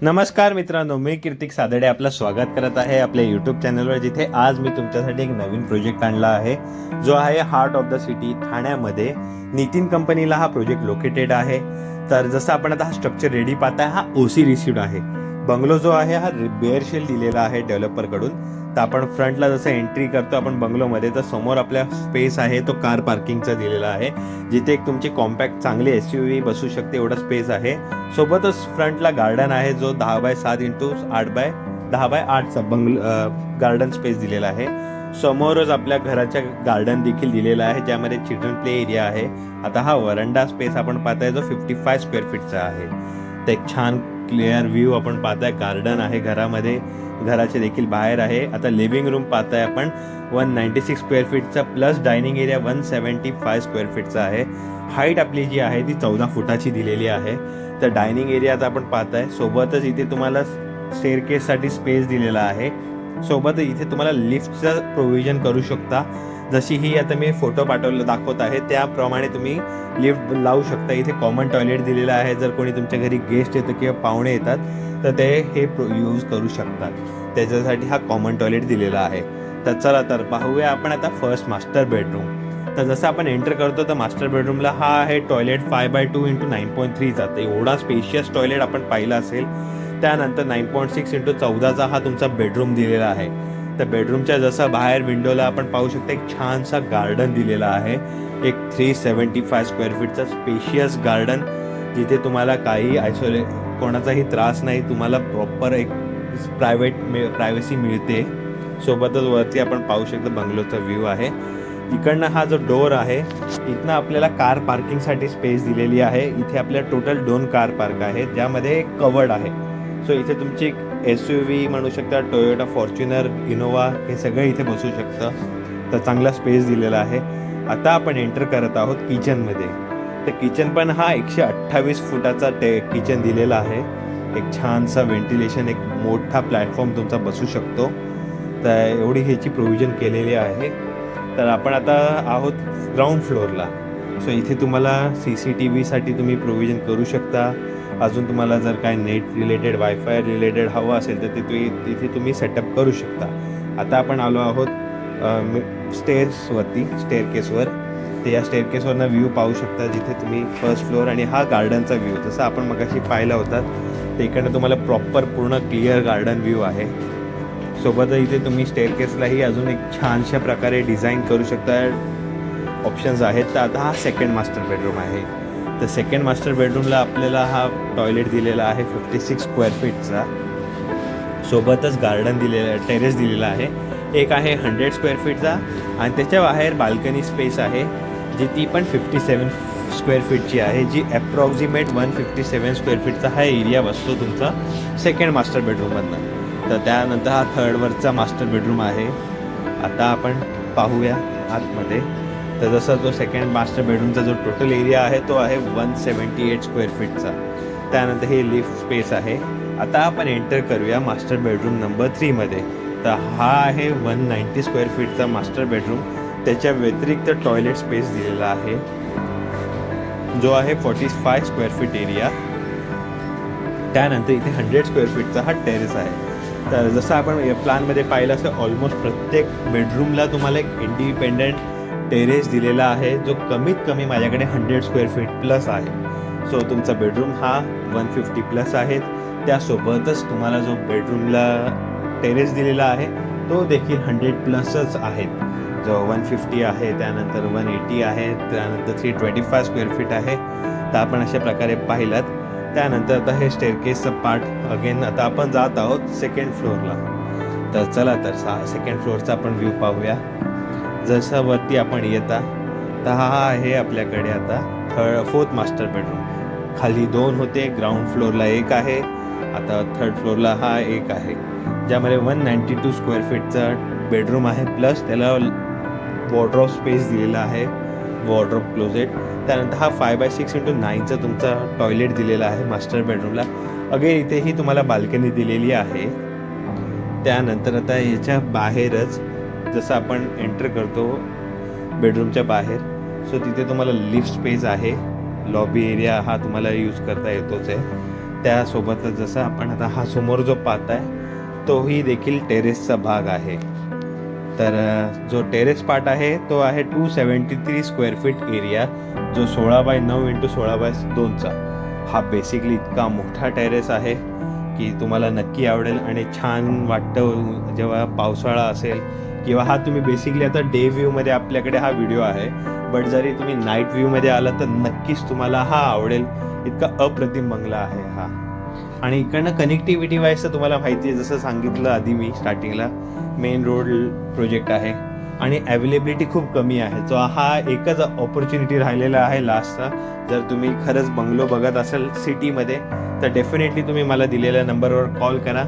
नमस्कार मित्रांनो, मी कीर्तिक सादडे आपलं स्वागत करत आहे आपल्या यूट्यूब चॅनलवर, जिथे आज मी तुमच्यासाठी एक नवीन प्रोजेक्ट आणला आहे जो आहे हार्ट ऑफ द सिटी ठाण्यामध्ये. नितीन कंपनीला हा प्रोजेक्ट लोकेटेड आहे. तर जसं आपण आता हा स्ट्रक्चर रेडी पाहताय, हा ओसी रिसिव्ड आहे. बंगलो जो आहे हा बेअर शेल दिलेला आहे डेव्हलपरकडून. तर आपण फ्रंटला जसं एंट्री करतो आपण बंगलोमध्ये, तर समोर आपल्या स्पेस आहे तो कार पार्किंगचा दिलेला आहे, जिथे एक तुमची कॉम्पॅक्ट चांगली SUV बसू शकते एवढा स्पेस आहे. सोबतच फ्रंटला गार्डन आहे जो 10x7 इंटू 10x8चा गार्डन स्पेस दिलेला आहे. समोरच आपल्या घराच्या गार्डन देखील दिलेला आहे, ज्यामध्ये चिल्ड्रन प्ले एरिया आहे. आता हा वरंडा स्पेस आपण पाहताय जो 55 स्क्वेअर फीटचा आहे. तर एक छान क्लिअर व्ह्यू आपण पाहताय. गार्डन आहे घरामध्ये, घराचे देखील बाहेर आहे. आता लिव्हिंग रूम पाहताय आपण 196 स्क्वेअर फीटचा प्लस डायनिंग एरिया 175 स्क्वेअर फीटचा आहे. हाईट आपली जी आहे ती 14 फुटाची दिलेली आहे. तर डायनिंग एरियात आपण पाहताय. सोबतच इथे तुम्हाला स्टेअरकेससाठी स्पेस दिलेला आहे. सोबतच इथे तुम्हाला लिफ्टचं प्रोव्हिजन करू शकता. जशी ही आता मी फोटो दाखवत आहे त्याप्रमाणे तुम्ही लिफ्ट लावू शकता. इथे कॉमन टॉयलेट दिलेलं आहे. जर कोणी तुमच्या घरी गेस्ट येतं किंवा पाहुणे येतात तर ते हे यूज करू शकतात. त्याच्यासाठी हा कॉमन टॉयलेट दिलेला आहे. तर चला तर पाहूया आपण आता फर्स्ट मास्टर बेडरूम. तर जसं आपण एंटर करतो तर मास्टर बेडरूमला हा आहे टॉयलेट 5x2 इंटू 9.3चा. तर एवढा स्पेशियस टॉयलेट आपण पाहिला असेल. त्यानंतर 9.6 इंटू 14चा हा तुमचा बेडरूम दिलेला आहे. तर बेडरूमच्या जसं बाहेर विंडोला आपण पाहू शकता एक छानसा गार्डन दिलेला आहे. एक 375 स्क्वेअर फीटचा स्पेशियस गार्डन, जिथे तुम्हाला काही कोणाचाही त्रास नाही. तुम्हाला प्रॉपर एक प्रायव्हसी मिळते. सोबतच वरती आपण पाहू शकता बंगलोचा व्ह्यू आहे. इकडनं हा जो डोर आहे, इथनं आपल्याला कार पार्किंगसाठी स्पेस दिलेली आहे. इथे आपल्या टोटल 2 कार पार्क आहेत, ज्यामध्ये एक कवर्ड आहे. सो इथे तुमची एक SUV म्हणू शकता, टोयोटा फॉर्च्युनर, इनोवा हे सगळं इथे बसू शकतं. तर चांगला स्पेस दिलेला आहे. आता आपण एंटर करत आहोत किचनमध्ये. तर किचन पण हा 128 फुटाचा किचन दिलेला आहे. एक छानसा व्हेंटिलेशन, एक मोठा प्लॅटफॉर्म तुमचा बसू शकतो. तर एवढी ह्याची प्रोव्हिजन केलेली आहे. तर आपण आता आहोत ग्राउंड फ्लोअरला. सो इथे तुम्हाला CCTVसाठी तुम्ही प्रोव्हिजन करू शकता. अजून तुम्हाला जर काय नेट रिलेटेड, वायफाय रिलेटेड हवं असेल तर तिथे तुम्ही सेटअप करू शकता. आता आपण आलो आहोत स्टेअरकेसवर. ते या स्टेअरकेसवरनं व्ह्यू पाहू शकता, जिथे तुम्ही फर्स्ट फ्लोअर आणि हा गार्डनचा व्ह्यू जसं आपण मगाशी पाहिला होता. तर इकडनं तुम्हाला प्रॉपर पूर्ण क्लिअर गार्डन व्ह्यू आहे. सोबतच इथे तुम्ही स्टेअरकेसलाही अजून एक छानशा प्रकारे डिझाईन करू शकता. ऑप्शन्स आहेत. तर आता हा सेकंड मास्टर बेडरूम आहे. तर सेकंड मास्टर बेडरूमला आपल्याला हा टॉयलेट दिलेला आहे 56 स्क्वेअर फीटचा. सोबतच गार्डन दिलेला, टेरेस दिलेला आहे. एक आहे 100 स्क्वेअर फीटचा आणि त्याच्या बाहेर बाल्कनी स्पेस आहे, जी ती पण 57 स्क्वेअर फीटची आहे, जी ॲप्रॉक्सिमेट 157 स्क्वेअर फीटचा हा एरिया बसतो तुमचा सेकंड मास्टर बेडरूममधनं. तर त्यानंतर हा थर्डवरचा मास्टर बेडरूम आहे. आता आपण पाहूया आतमध्ये. तर जसं जो सेकंड मास्टर बेडरूमचा जो टोटल एरिया आहे तो आहे 178 स्क्वेअर फीटचा. त्यानंतर हे लिफ्ट स्पेस आहे. आता आपण एंटर करूया मास्टर बेडरूम नंबर 3मध्ये. तर हा आहे 190 स्क्वेअर फीटचा मास्टर बेडरूम. त्याच्या व्यतिरिक्त टॉयलेट स्पेस दिलेला आहे, जो आहे 45 स्क्वेअर फीट एरिया. त्यानंतर इथे 100 स्क्वेअर फीटचा हा टेरेस आहे. तर जसं आपण या प्लॅनमध्ये पाहिलं असं ऑलमोस्ट प्रत्येक बेडरूमला तुम्हाला एक इंडिपेंडंट टेरेस दिलेला आहे, जो कमीत कमी माझ्याकडे 100 स्क्वेअर फीट प्लस आहे. सो तुमचा बेडरूम हा 150 प्लस आहे. त्यासोबतच तुम्हाला जो बेडरूमला टेरेस दिलेला आहे तो देखील 100 प्लसच आहेत. जो 150 आहे, त्यानंतर 180 आहे, त्यानंतर 325 स्क्वेअर फीट आहे. तर आपण अशा प्रकारे पाहिलात. त्यानंतर आता हे स्टेअरकेसचं पार्ट अगेन. आता आपण जात आहोत सेकंड फ्लोअरला. तर चला तर सेकंड फ्लोअरचा आपण व्ह्यू पाहूया. जसं वरती आपण येता तर हा आहे आपल्याकडे आता फोर्थ मास्टर बेडरूम. खाली 2 होते, ग्राउंड फ्लोअरला 1 आहे, आता थर्ड फ्लोअरला हा 1 आहे, ज्यामध्ये 192 स्क्वेअर फीटचा बेडरूम आहे. प्लस त्याला वॉर्डरोब स्पेस दिलेला आहे, वॉर्डरोब क्लोजेट. त्यानंतर हा 5x6 इंटू 9चा तुमचा टॉयलेट दिलेला आहे मास्टर बेडरूमला. अगेन इथेही तुम्हाला बाल्कनी दिलेली आहे. त्यानंतर आता याच्या बाहेरच जसं आपण एंटर करतो बेडरूमच्या बाहेर, सो तिथे तुम्हाला लिफ्ट स्पेस आहे. लॉबी एरिया हा तुम्हाला यूज करता येतोच आहे. त्यासोबतच जसं आपण आता हा समोर जो पाहताय तोही देखील टेरेसचा भाग आहे. तर जो टेरेस पार्ट आहे तो आहे 273 स्क्वेअर फीट एरिया, जो 16x9 × 16x2चा. हा बेसिकली इतका मोठा टेरेस आहे की तुम्हाला नक्की आवडेल आणि छान वाटतं जेव्हा पावसाळा असेल किंवा हा तुम्ही बेसिकली आता डे व्ह्यूमध्ये आपल्याकडे हा व्हिडिओ आहे, बट जरी तुम्ही नाईट व्ह्यूमध्ये आला तर नक्कीच तुम्हाला हा आवडेल. इतका अप्रतिम बंगला आहे हा. आणि इकडनं कनेक्टिव्हिटी वाईज तर तुम्हाला माहिती आहे, जसं सांगितलं आधी मी स्टार्टिंगला, मेन रोड प्रोजेक्ट आहे आणि अवेलेबिलिटी खूप कमी आहे. जो हा एकच ऑपॉर्च्युनिटी राहिलेला आहे लास्टचा. जर तुम्ही खरंच बंगलो बघत असाल सिटीमध्ये तर डेफिनेटली तुम्ही मला दिलेल्या नंबरवर कॉल करा,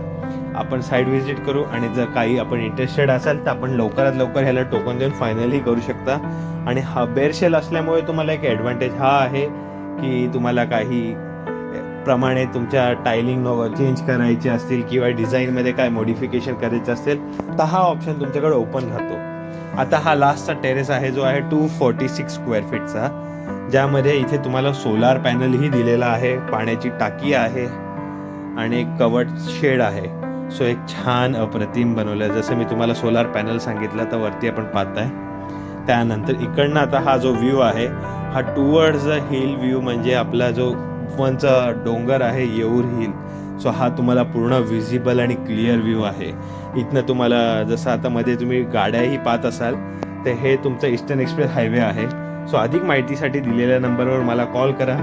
आपण साईट व्हिजिट करू आणि जर काही आपण इंटरेस्टेड असाल तर आपण लवकरात लवकर ह्याला टोकन देऊन फायनली करू शकता. आणि हा बेअरशेल असल्यामुळे तुम्हाला एक ॲडव्हान्टेज हा आहे की तुम्हाला काही प्रमाणे तुमच्या टायलिंग चेंज करायचे असतील किंवा डिझाईनमध्ये काय मॉडिफिकेशन करायचं असेल तर हा ऑप्शन तुमच्याकडे ओपन राहतो. आता हा लास्टचा टेरेस आहे जो आहे 246 स्क्वेअर फीटचा, ज्यामध्ये इथे तुम्हाला सोलार पॅनलही दिलेला आहे, पाण्याची टाकी आहे आणि एक कवर्ड शेड आहे. सो एक छान अप्रतिम बनवलं आहे. जसं मी तुम्हाला सोलार पॅनल सांगितलं तर वरती आपण पाहताय. त्यानंतर इकडनं आता हा जो व्ह्यू आहे हा टुवर्ड्स द हिल व्ह्यू, म्हणजे आपला जो वनचा डोंगर आहे येऊर हिल. सो हा तुम्हाला पूर्ण विजिबल आणि क्लिअर व्ह्यू आहे. इथनं तुम्हाला जसं आता मध्ये तुम्ही गाड्याही पाहत असाल तर हे तुमचं ईस्टर्न एक्सप्रेस हायवे आहे. सो अधिक माहितीसाठी दिलेल्या नंबरवर मला कॉल करा.